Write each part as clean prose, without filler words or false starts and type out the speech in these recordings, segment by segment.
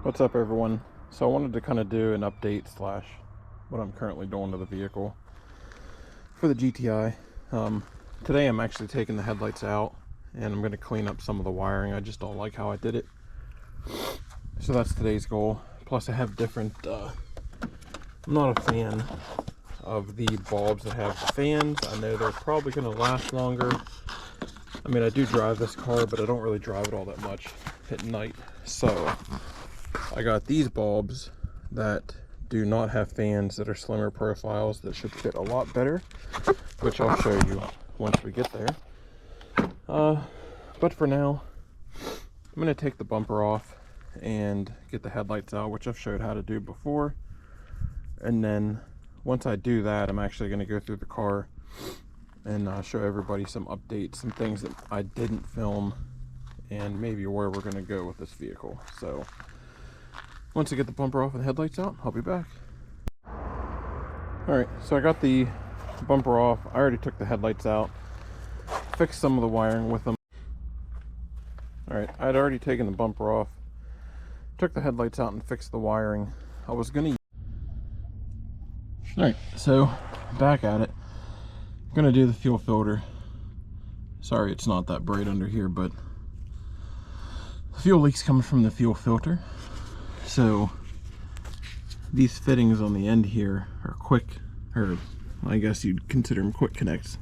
What's up, everyone? So I wanted to kind of do an update slash what I'm currently doing to the vehicle for the GTI. Today I'm actually taking the headlights out and I'm going to clean up some of the wiring. I just don't like how I did it. So that's today's goal. Plus I have different, I'm not a fan of the bulbs that have the fans. I know they're probably going to last longer. I mean, I do drive this car, but I don't really drive it all that much at night. So I got these bulbs that do not have fans, that are slimmer profiles, that should fit a lot better, which I'll show you once we get there. But for now, I'm going to take the bumper off and get the headlights out, which I've showed how to do before. And then once I do that, I'm actually going to go through the car and show everybody some updates, some things that I didn't film, and maybe where we're going to go with this vehicle. So once I get the bumper off and the headlights out, I'll be back. Alright, so I got the bumper off. I already took the headlights out, fixed some of the wiring with them. Alright, I'd already taken the bumper off, took the headlights out and fixed the wiring. I was gonna... Alright, so back at it. I'm gonna do the fuel filter. Sorry it's not that bright under here, but the fuel leak's coming from the fuel filter. So these fittings on the end here are quick, or I guess you'd consider them quick connects.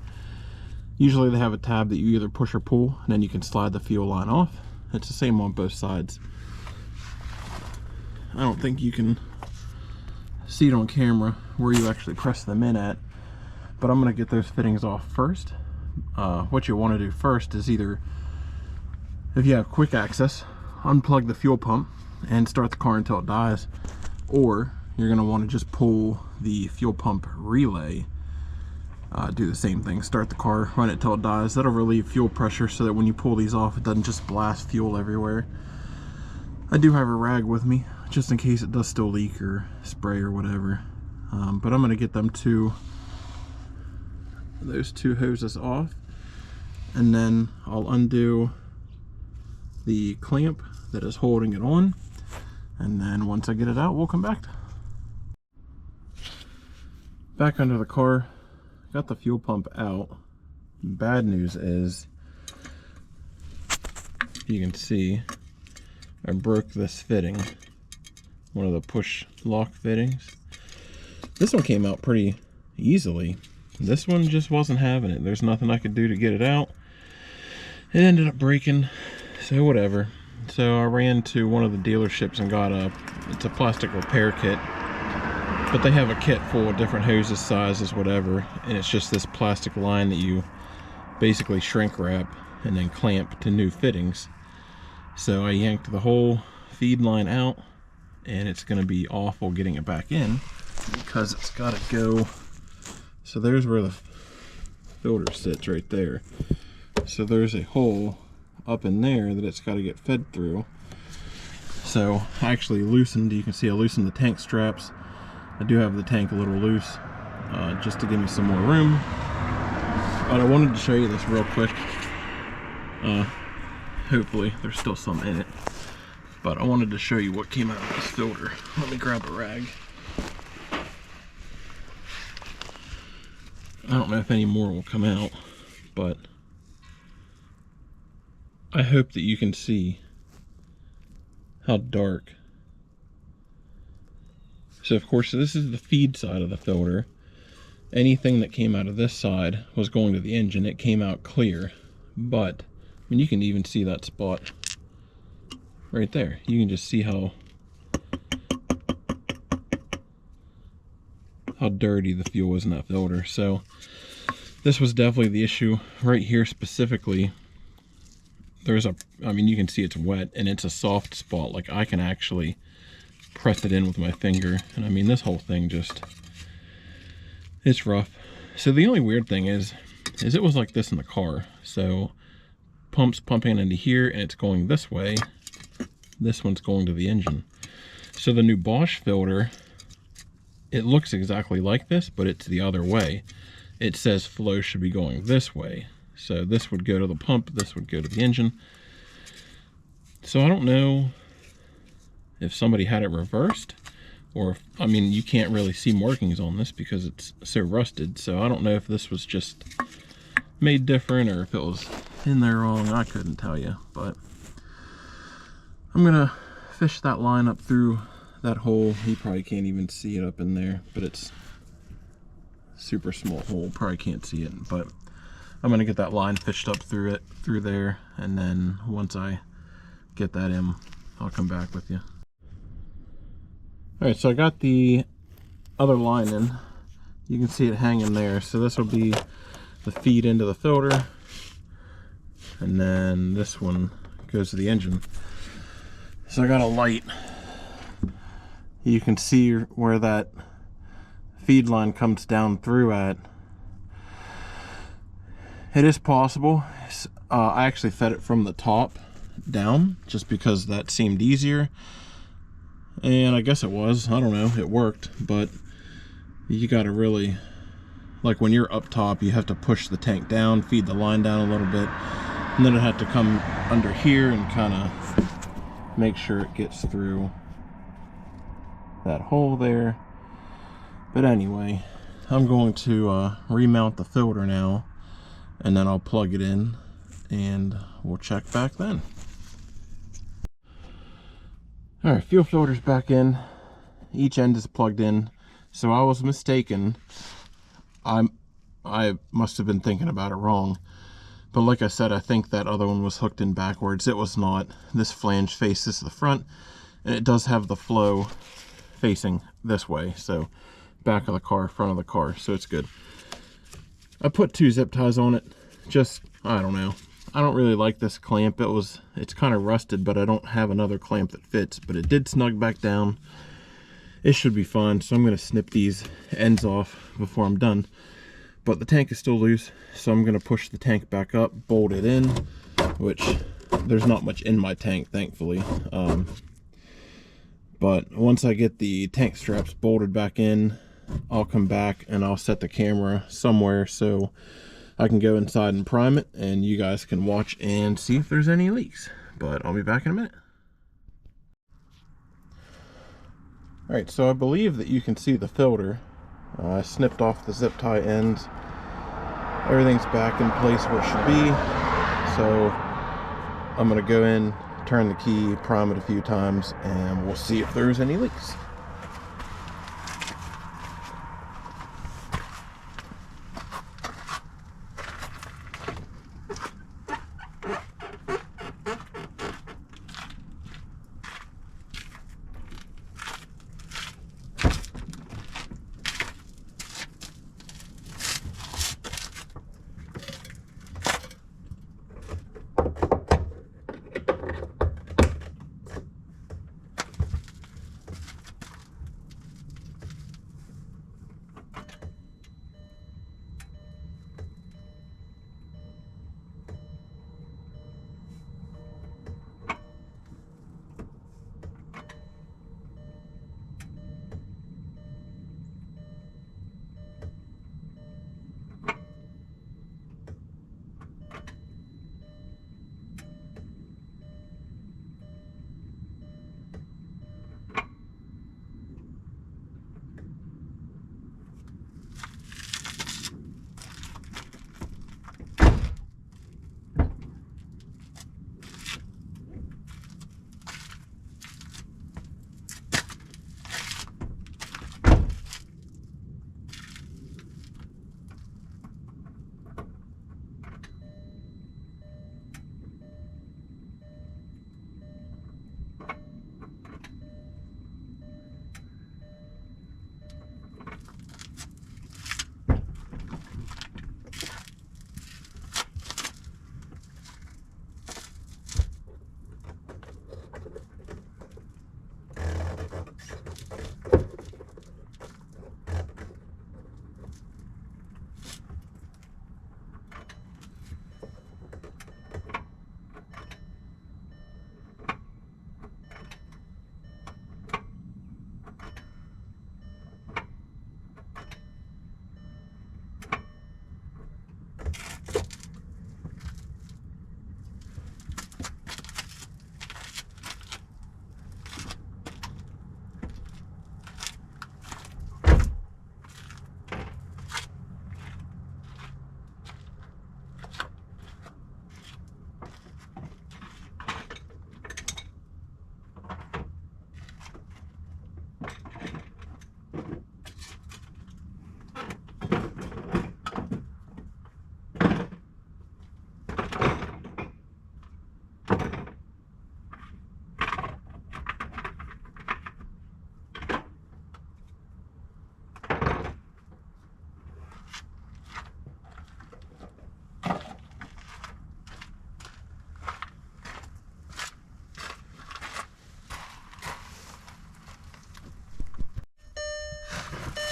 Usually they have a tab that you either push or pull, and then you can slide the fuel line off. It's the same on both sides. I don't think you can see it on camera where you actually press them in at, but I'm going to get those fittings off first. What you want to do first is either, if you have quick access, unplug the fuel pump and start the car until it dies, or you're going to want to just pull the fuel pump relay, do the same thing, start the car, run it till it dies. That'll relieve fuel pressure so that when you pull these off it doesn't just blast fuel everywhere. I do have a rag with me just in case it does still leak or spray or whatever, but I'm going to get those two hoses off, and then I'll undo the clamp that is holding it on, and then once I get it out, we'll come back. Back under the car, got the fuel pump out. Bad news is, you can see I broke this fitting, one of the push lock fittings. This one came out pretty easily. This one just wasn't having it. There's nothing I could do to get it out. It ended up breaking, so whatever. So I ran to one of the dealerships and got it's a plastic repair kit, but they have a kit full of different hoses, sizes, whatever, and it's just this plastic line that you basically shrink wrap and then clamp to new fittings. So I yanked the whole feed line out, and it's going to be awful getting it back in because it's got to go. So there's where the filter sits, right there. So there's a hole up in there that it's got to get fed through. So I actually loosened, you can see I loosened the tank straps. I do have the tank a little loose, just to give me some more room. But I wanted to show you this real quick. Hopefully there's still some in it, but I wanted to show you what came out of this filter. Let me grab a rag. I don't know if any more will come out, but I hope that you can see how dark. So of course this is the feed side of the filter. Anything that came out of this side was going to the engine. It came out clear, but I mean, you can even see that spot right there. You can just see how dirty the fuel was in that filter. So this was definitely the issue right here specifically. There's I mean, you can see it's wet and it's a soft spot. Like I can actually press it in with my finger, and I mean this whole thing just, it's rough. So the only weird thing is it was like this in the car. So pump's pumping into here and it's going this way. This one's going to the engine. So the new Bosch filter, it looks exactly like this, but it's the other way. It says flow should be going this way. So this would go to the pump, this would go to the engine. So I don't know if somebody had it reversed, or if, I mean, you can't really see markings on this because it's so rusted, so I don't know if this was just made different or if it was in there wrong. I couldn't tell you, but I'm gonna fish that line up through that hole. You probably can't even see it up in there, but it's super small hole, probably can't see it, but I'm gonna get that line fished up through there, and then once I get that in, I'll come back with you. All right, so I got the other line in. You can see it hanging there. So this will be the feed into the filter, and then this one goes to the engine. So I got a light. You can see where that feed line comes down through at. It is possible. I actually fed it from the top down just because that seemed easier. And I guess it was, I don't know, it worked, but you gotta really, like when you're up top, you have to push the tank down, feed the line down a little bit, and then it had to come under here and kind of make sure it gets through that hole there. But anyway, I'm going to remount the filter now, and then I'll plug it in and we'll check back then. All right, fuel filter's back in. Each end is plugged in. So I was mistaken. I must have been thinking about it wrong. But like I said, I think that other one was hooked in backwards. It was not. This flange faces the front, and it does have the flow facing this way. So back of the car, front of the car, so it's good. I put 2 zip ties on it. Just, I don't know. I don't really like this clamp. It's kind of rusted, but I don't have another clamp that fits, but it did snug back down. It should be fine. So I'm going to snip these ends off before I'm done. But the tank is still loose, so I'm going to push the tank back up, bolt it in, which there's not much in my tank, thankfully. But once I get the tank straps bolted back in, I'll come back and I'll set the camera somewhere so I can go inside and prime it, and you guys can watch and see if there's any leaks. But I'll be back in a minute. All right, so I believe that you can see the filter. I snipped off the zip tie ends. Everything's back in place where it should be. So I'm gonna go in, turn the key, prime it a few times, and we'll see if there's any leaks.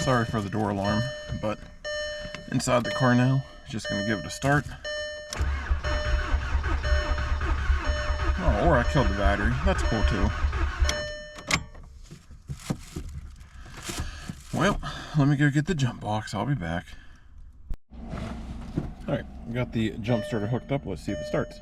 Sorry for the door alarm, but inside the car now. Just gonna give it a start. Oh, or I killed the battery. That's cool too. Well, let me go get the jump box. I'll be back. Alright, got the jump starter hooked up. Let's see if it starts.